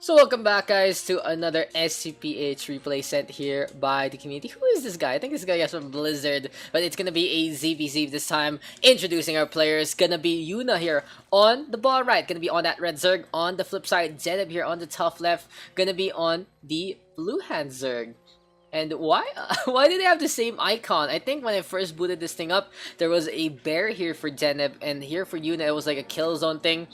So welcome back guys to another SCPH replay sent here by the community. Who is this guy? I think this guy is from Blizzard, but it's gonna be a ZVZ this time. Introducing our players, gonna be Yuna here on the bottom right, gonna be on that red Zerg. On the flip side, Deneb here on the top left, gonna be on the blue hand Zerg. And why why do they have the same icon? I think when I first booted this thing up, there was a bear here for Deneb, and here for Yuna it was like a kill zone thing.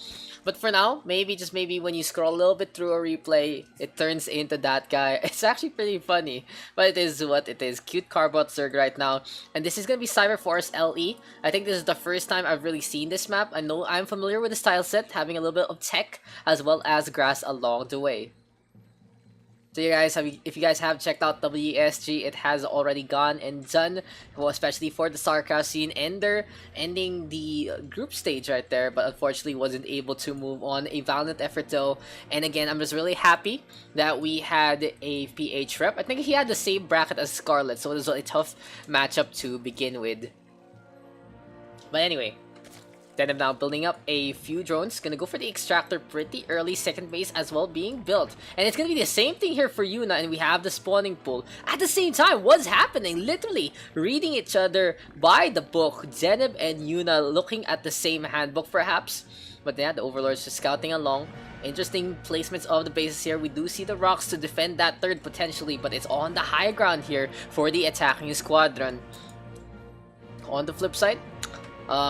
But for now, maybe just maybe when you scroll a little bit through a replay, it turns into that guy. It's actually pretty funny, but it is what it is. Cute Carbot Zerg right now, and this is gonna be Cyber Force LE. I think this is the first time I've really seen this map. I know I'm familiar with the style set, having a little bit of tech as well as grass along the way. So you guys if you guys have checked out WESG, it has already gone and done, well, especially for the StarCraft scene, and they're ending the group stage right there, but unfortunately wasn't able to move on. A valiant effort though, and again, I'm just really happy that we had a PH rep. I think he had the same bracket as Scarlet, so it was a tough matchup to begin with. But anyway, then I'm now building up a few drones. Gonna go for the extractor pretty early. Second base as well being built. And it's gonna be the same thing here for Yuna, and we have the spawning pool. At the same time, what's happening? Literally reading each other by the book. Deneb and Yuna looking at the same handbook perhaps. But yeah, the Overlord's just scouting along. Interesting placements of the bases here. We do see the rocks to defend that third potentially, but it's on the high ground here for the attacking squadron. On the flip side,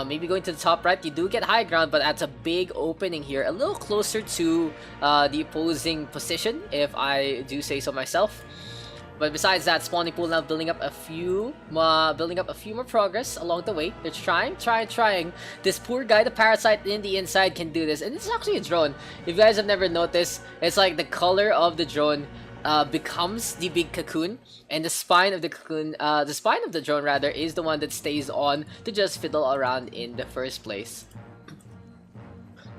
maybe going to the top right, you do get high ground, but that's a big opening here, a little closer to the opposing position, if I do say so myself. But besides that, spawning pool now building up a few more progress along the way. They're trying. This poor guy, the parasite in the inside, can do this, and it's actually a drone. If you guys have never noticed, it's like the color of the drone becomes the big cocoon, and the spine of the cocoon, the spine of the drone rather, is the one that stays on to just fiddle around in the first place.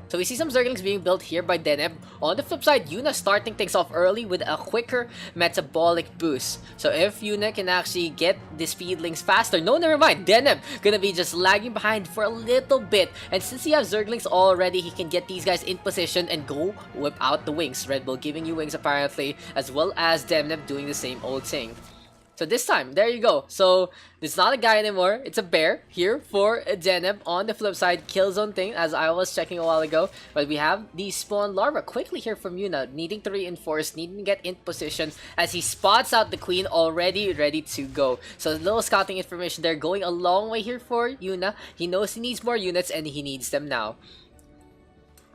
So we see some Zerglings being built here by Deneb. On the flip side, Yuna starting things off early with a quicker metabolic boost. So if Yuna can actually get the speedlings faster, no, never mind, Deneb gonna be just lagging behind for a little bit. And since he has Zerglings already, he can get these guys in position and go whip out the wings. Red Bull giving you wings apparently, as well as Deneb doing the same old thing. So this time, there you go. So it's not a guy anymore, it's a bear here for Deneb. On the flip side, kill zone thing, as I was checking a while ago. But we have the spawn larva quickly here from Yuna, needing to reinforce, needing to get in position as he spots out the queen already ready to go. So a little scouting information there, going a long way here for Yuna. He knows he needs more units and he needs them now.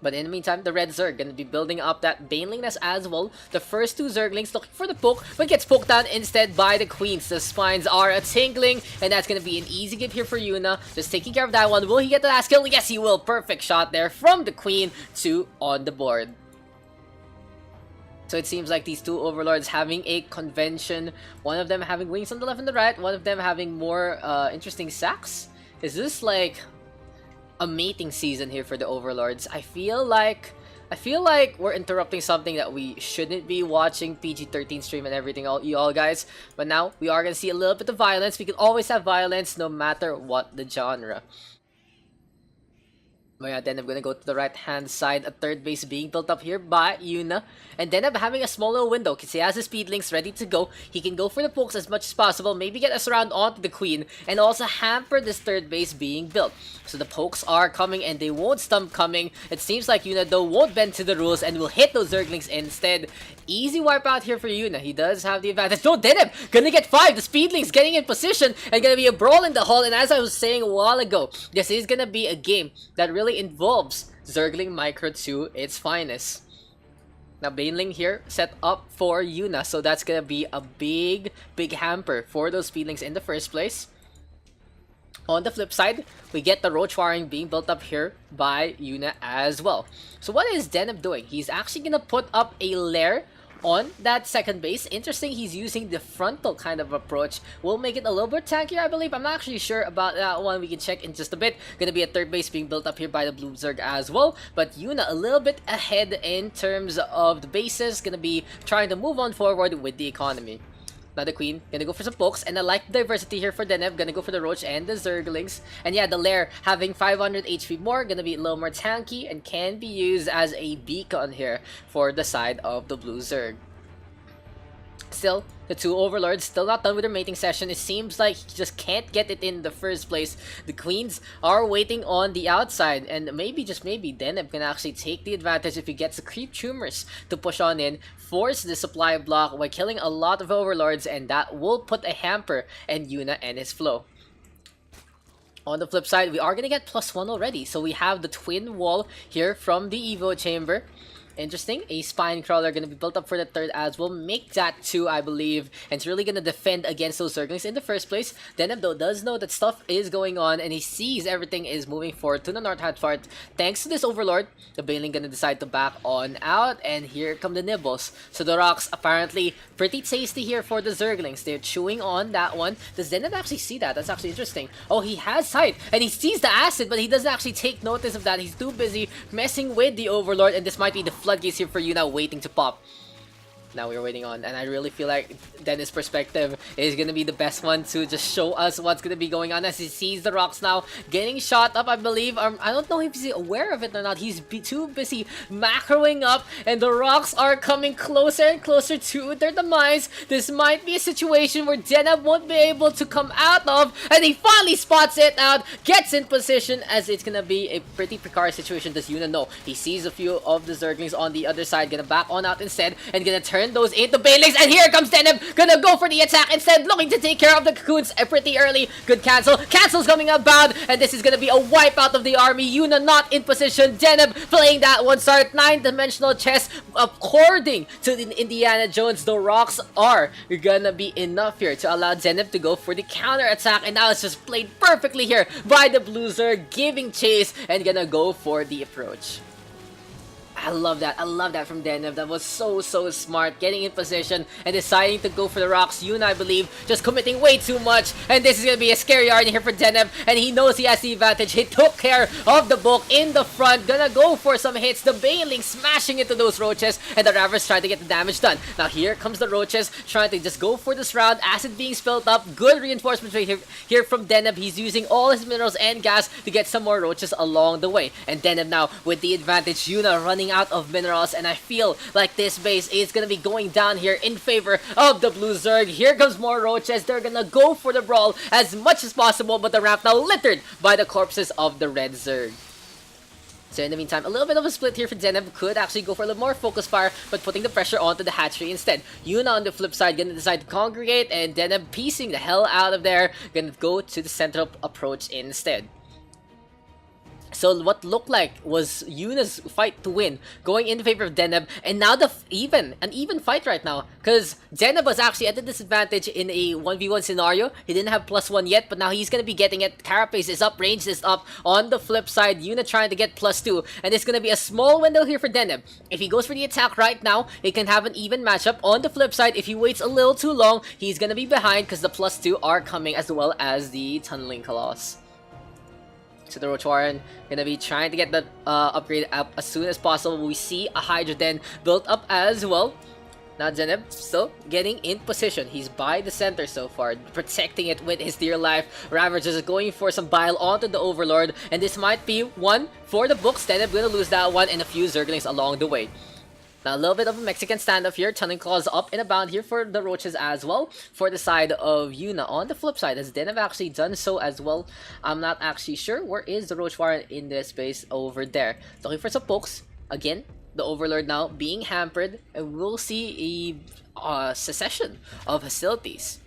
But in the meantime, the red Zerg gonna be building up that Banelingness as well. The first two Zerglings looking for the poke, but gets poked down instead by the queens. The spines are a tingling, and that's gonna be an easy give here for Yuna. Just taking care of that one. Will he get the last kill? Yes, he will. Perfect shot there from the queen to on the board. So it seems like these two overlords having a convention. One of them having wings on the left and the right. One of them having more interesting sacks. Is this like a mating season here for the overlords? I feel like we're interrupting something that we shouldn't be watching. PG-13 stream and everything, you all guys. But now we are gonna see a little bit of violence. We can always have violence no matter what the genre. But yeah, then I'm gonna go to the right hand side. A third base being built up here by Yuna. And then I'm having a small little window because he has his speedlings ready to go. He can go for the pokes as much as possible. Maybe get us around onto the queen. And also hamper this third base being built. So the pokes are coming and they won't stop coming. It seems like Yuna though won't bend to the rules and will hit those Zerglings instead. Easy wipe out here for Yuna. He does have the advantage. No, Deneb gonna get 5. The speedlings getting in position and gonna be a brawl in the hall. And as I was saying a while ago, this is gonna be a game that really involves Zergling Micro to its finest. Now Baneling here set up for Yuna, so that's gonna be a big hamper for those speedlings in the first place. On the flip side, we get the roach warring being built up here by Yuna as well. So what is Deneb doing? He's actually gonna put up a lair on that second base. Interesting, he's using the frontal kind of approach. Will make it a little bit tankier, I believe. I'm not actually sure about that one. We can check in just a bit. Gonna be a third base being built up here by the blue Zerg as well. But Yuna a little bit ahead in terms of the bases. Gonna be trying to move on forward with the economy. Now the Queen, gonna go for some pokes, and I like the diversity here for Deneb, gonna go for the Roach and the Zerglings. And yeah, the Lair having 500 HP more, gonna be a little more tanky, and can be used as a beacon here for the side of the blue Zerg. Still, the two Overlords still not done with their mating session. It seems like he just can't get it in the first place. The Queens are waiting on the outside, and maybe, just maybe, Deneb can actually take the advantage if he gets the creep tumors to push on in, force the supply block by killing a lot of Overlords, and that will put a hamper on Yuna and his flow. On the flip side, we are going to get +1 already. So we have the twin wall here from the Evo chamber. Interesting. A spine crawler going to be built up for the third as we'll make that 2, I believe. And it's really going to defend against those Zerglings in the first place. Deneb, though, does know that stuff is going on and he sees everything is moving forward to the north hand part. Thanks to this Overlord, the Baneling going to decide to back on out. And here come the nibbles. So the rocks apparently pretty tasty here for the Zerglings. They're chewing on that one. Does Deneb actually see that? That's actually interesting. Oh, he has sight and he sees the acid, but he doesn't actually take notice of that. He's too busy messing with the Overlord, and this might be the floodgates here for you now waiting to pop. Now we're waiting on, and I really feel like Dennis' perspective is gonna be the best one to just show us what's gonna be going on as he sees the rocks now getting shot up, I believe. I don't know if he's aware of it or not. He's too busy macroing up, and the rocks are coming closer and closer to their demise. This might be a situation where Deneb won't be able to come out of, and he finally spots it out, gets in position, as it's gonna be a pretty precarious situation. Does Yuna know? He sees a few of the Zerglings on the other side, gonna back on out instead, and gonna turn those into Banelings, and here comes Deneb, gonna go for the attack instead, looking to take care of the cocoons pretty early. Good cancel. Cancel's coming outbound, and this is gonna be a wipeout of the army. Yuna not in position. Deneb playing that one start. 9-dimensional chess. According to the Indiana Jones, the rocks are gonna be enough here to allow Deneb to go for the counter attack, and now it's just played perfectly here by the Blue Zerg, giving chase and gonna go for the approach. I love that. I love that from Deneb. That was so smart. Getting in position and deciding to go for the rocks. Yuna, I believe, just committing way too much. And this is going to be a scary yard here for Deneb. And he knows he has the advantage. He took care of the bulk in the front. Gonna go for some hits. The Baneling smashing into those roaches. And the Ravers trying to get the damage done. Now here comes the roaches trying to just go for this round. Acid being spilled up. Good reinforcement right here from Deneb. He's using all his minerals and gas to get some more roaches along the way. And Deneb now with the advantage. Yuna running out of minerals, and I feel like this base is gonna be going down here in favor of the Blue Zerg. Here comes more roaches. They're gonna go for the brawl as much as possible, but the ramp now littered by the corpses of the Red Zerg. So in the meantime, a little bit of a split here for Deneb. Could actually go for a little more focus fire, but putting the pressure onto the hatchery instead. Yuna on the flip side gonna decide to congregate, and Deneb piecing the hell out of there. Gonna go to the central approach instead. So what looked like was Yuna's fight to win, going in favor of Deneb, and now an even fight right now, because Deneb was actually at a disadvantage in a 1v1 scenario. He didn't have +1 yet, but now he's gonna be getting it. Carapace is up, range is up. On the flip side, Yuna trying to get +2, and it's gonna be a small window here for Deneb. If he goes for the attack right now, he can have an even matchup. On the flip side, if he waits a little too long, he's gonna be behind because the +2 are coming, as well as the Tunneling Colossus. So the Roach Warren gonna be trying to get the upgrade up as soon as possible. We see a Hydra Den built up as well. Now Deneb still getting in position. He's by the center so far, protecting it with his dear life. Ravage is going for some bile onto the Overlord, and this might be one for the books. Deneb gonna lose that one, and a few Zerglings along the way. Now a little bit of a Mexican standoff here. Tunneling Claws up and abound here for the roaches as well. For the side of Yuna. On the flip side, has Deneb actually done so as well? I'm not actually sure. Where is the Roach Warren in this space? Over there. Looking for some pokes. Again, the Overlord now being hampered. And we'll see a secession of facilities.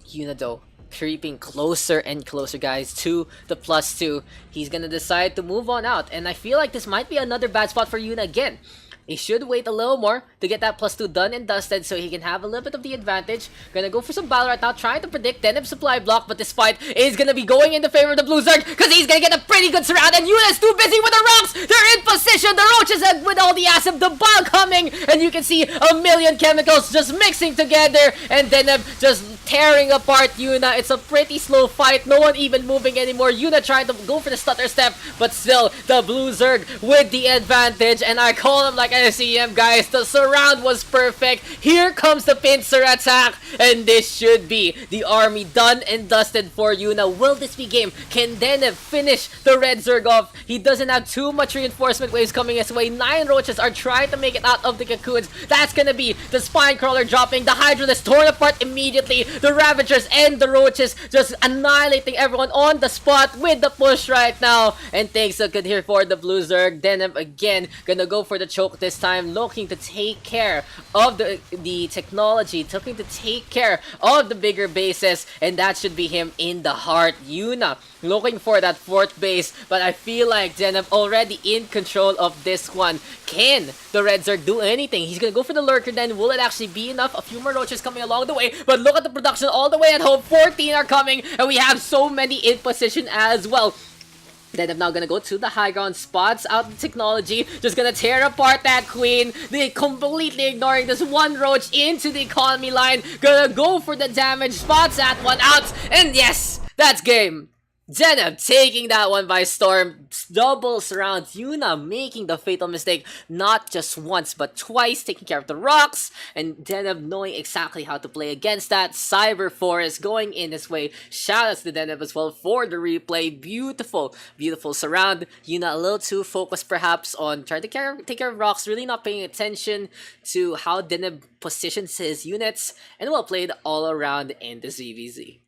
Yuna though, creeping closer and closer, guys, to the +2. He's gonna decide to move on out. And I feel like this might be another bad spot for Yuna again. He should wait a little more to get that +2 done and dusted so he can have a little bit of the advantage. Gonna go for some battle right now, trying to predict Deneb's supply block, but this fight is gonna be going in the favor of the Blue Zerg because he's gonna get a pretty good surround, and Yuna's too busy with the rocks. They're in position. The roaches are with all the acid, the bile coming, and you can see a million chemicals just mixing together, and Deneb just tearing apart Yuna. It's a pretty slow fight. No one even moving anymore. Yuna trying to go for the stutter step, but still the Blue Zerg with the advantage, and I call him like at SCM, guys. The surround was perfect. Here comes the pincer attack. And this should be the army done and dusted for Yuna. Will this be game? Can Deneb finish the red Zerg off? He doesn't have too much reinforcement waves coming his way. 9 roaches are trying to make it out of the cocoons. That's gonna be the spine crawler dropping. The Hydralisk torn apart immediately. The Ravagers and the roaches just annihilating everyone on the spot with the push right now. And things look good here for the blue Zerg. Deneb again gonna go for the choke this time, looking to take care of the technology, looking to take care of the bigger bases, and that should be him in the heart. Yuna looking for that 4th base, but I feel like Deneb already in control of this one. Can the Red Zerg do anything? He's gonna go for the lurker then. Will it actually be enough? A few more roaches coming along the way, but look at the production all the way at home. 14 are coming, and we have so many in position as well. Then I'm now gonna go to the high ground, spots out the technology, just gonna tear apart that queen. They completely ignoring this one roach into the economy line, gonna go for the damage, spots that one out, and yes, that's game. Deneb taking that one by storm. Double surround. Yuna making the fatal mistake not just once but twice, taking care of the rocks, and Deneb knowing exactly how to play against that. Cyber Forest going in his way. Shoutouts to Deneb as well for the replay. Beautiful, beautiful surround. Yuna a little too focused perhaps on trying to take care of rocks, really not paying attention to how Deneb positions his units, and well played all around in the ZVZ.